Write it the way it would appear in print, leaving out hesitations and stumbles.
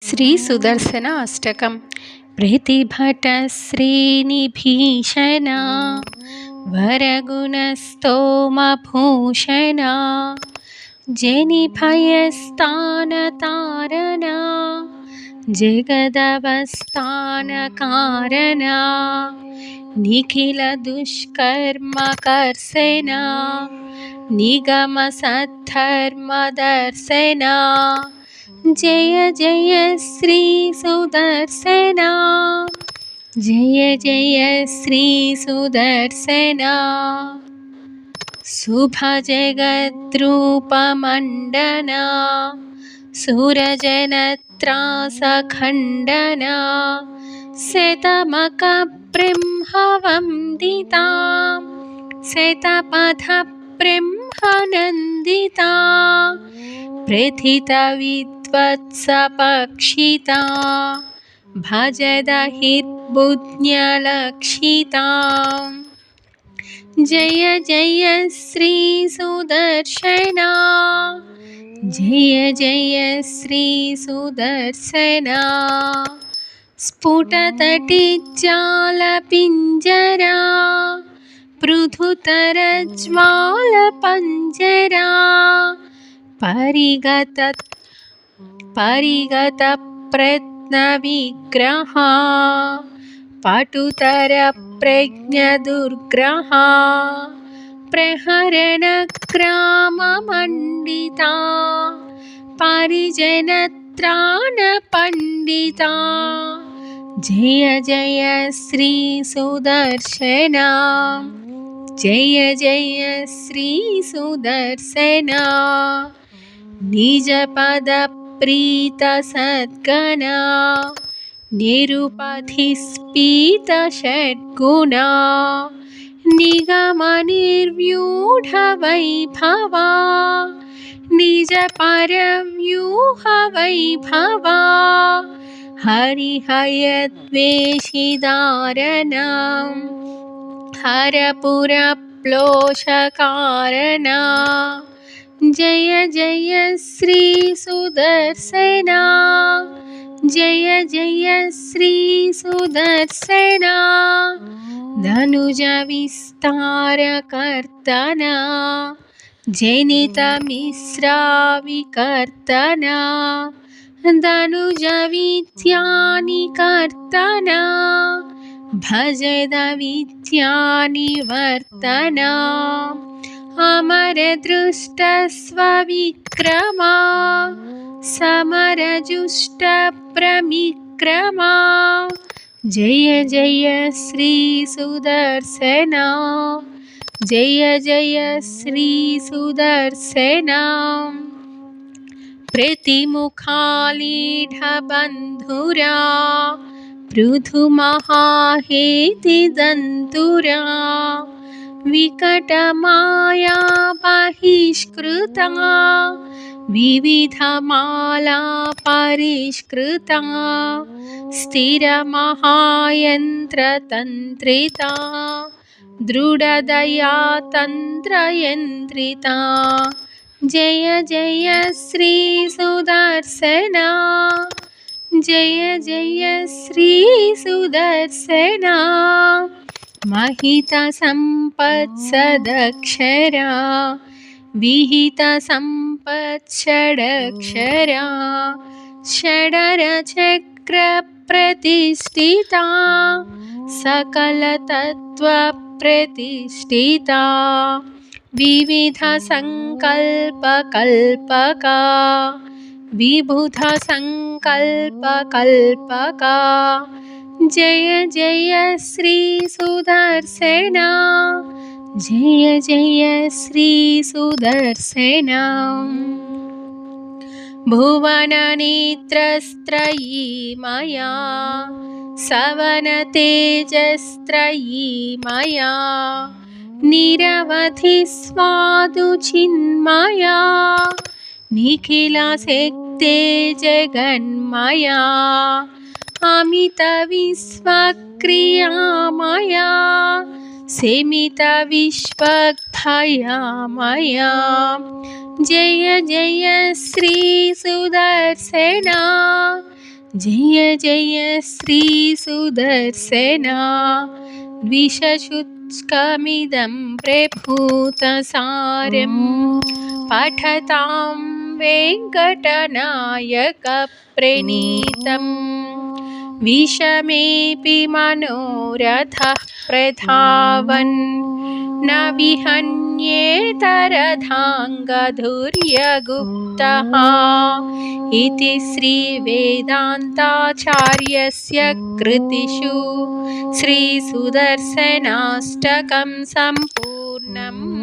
శ్రీ సుదర్శన అష్టకం. ప్రతిభట శ్రేణిభీషణ వరగుణస్తోమ భూషణ జనిభయస్థాన తారణ జగదవస్థాన కారణ నిఖిల దుష్కర్మ కర్షణ నిగమ సద్ధర్మ దర్శన జయ జయ శ్రీ సుదర్శన జయ జయ శ్రీ సుదర్శన శుభ జగద్రూపమండన సురజనత్రాస ఖండన శతమక బ్రహ్మవందితా శతపథ బ్రహ్మనందితా ప్రథిత విద్వత్సపక్షితా భజదహిర్బుజ్ఞలక్షితా జయ జయ శ్రీ సుదర్శన జయ జయ శ్రీ సుదర్శన స్ఫుటతటిజ్జాల పింజరా పృథుతర జ్వాల పంజరా పరిగత ప్రత్న విగ్రహ పటుతర ప్రజ్ఞ దుర్గ్రహ ప్రహరణ గ్రామ మండితా పరిజన త్రాణ పండితా జయ జయ శ్రీ సుదర్శన జయ జయ శ్రీ సుదర్శన నిజ పద ప్రీత సద్గణ నిరుపధిస్పీత షడ్గుణ నిగమ నిర్వ్యూఢ వైభవా నిజ పరవ్యూహ వైభవా హరిహయద్వేషిదారణం హరపురప్లోషకారణ జయ జయ శ్రీ సుదర్శన జయ జయ శ్రీ సుదర్శన ధనుజ విస్తార కర్తన జనిత మిశ్రా వికర్తన ధనుజ విద్యాని కర్తన భజద విద్యాని వర్తన అమర దృష్ట స్వవిక్రమా సమరజుష్ట ప్రమిక్రమా జయ జయ శ్రీ సుదర్శన జయ జయ శ్రీ సుదర్శన ప్రతిముఖాలీఢ బంధురా పృథు మహాహేతి దంతురా వికట మాయా బహిష్కృతా వివిధ మాలా పరిష్కృతా స్థిర మహాయంత్ర తంత్రితా దృఢదయా తంత్రయంత్రితా జయ జయ శ్రీ సుదర్శన జయ జయ శ్రీ సుదర్శన మహిత సంపత్సదక్షరా విహిత సంపత్షడక్షరా షడర చక్ర ప్రతిష్ఠితా సకల తత్వ ప్రతిష్ఠితా వివిధ సంకల్ప కల్పకా విబుధ సంకల్ప కల్పకా జయ జయ శ్రీ సుదర్శన జయ జయ శ్రీ సుదర్శన భువన నేత్రస్త్రయీ మయా సవన తేజస్త్రయీ మయా నిరవధి స్వాదు చిన్మయా నిఖిల శక్తే జగన్మయా అమిత విశ్వక్రియామయా సేమిత విశ్వక్తయామయా జయ జయ శ్రీ సుదర్శన जय जय श्रीसुदर्शना द्विषशुष्कमिदं प्रभूतसारं पठतां वेङ्कटनायकप्रणीतं विषमेऽपि मनोरथः प्रधावन् न विहन्येतरथाङ्गधुर्यगुप्तः इति श्रीवेदान्ताचार्यस्य कृतिषु श्रीसुदर्शनाष्टकं सम्पूर्णम्।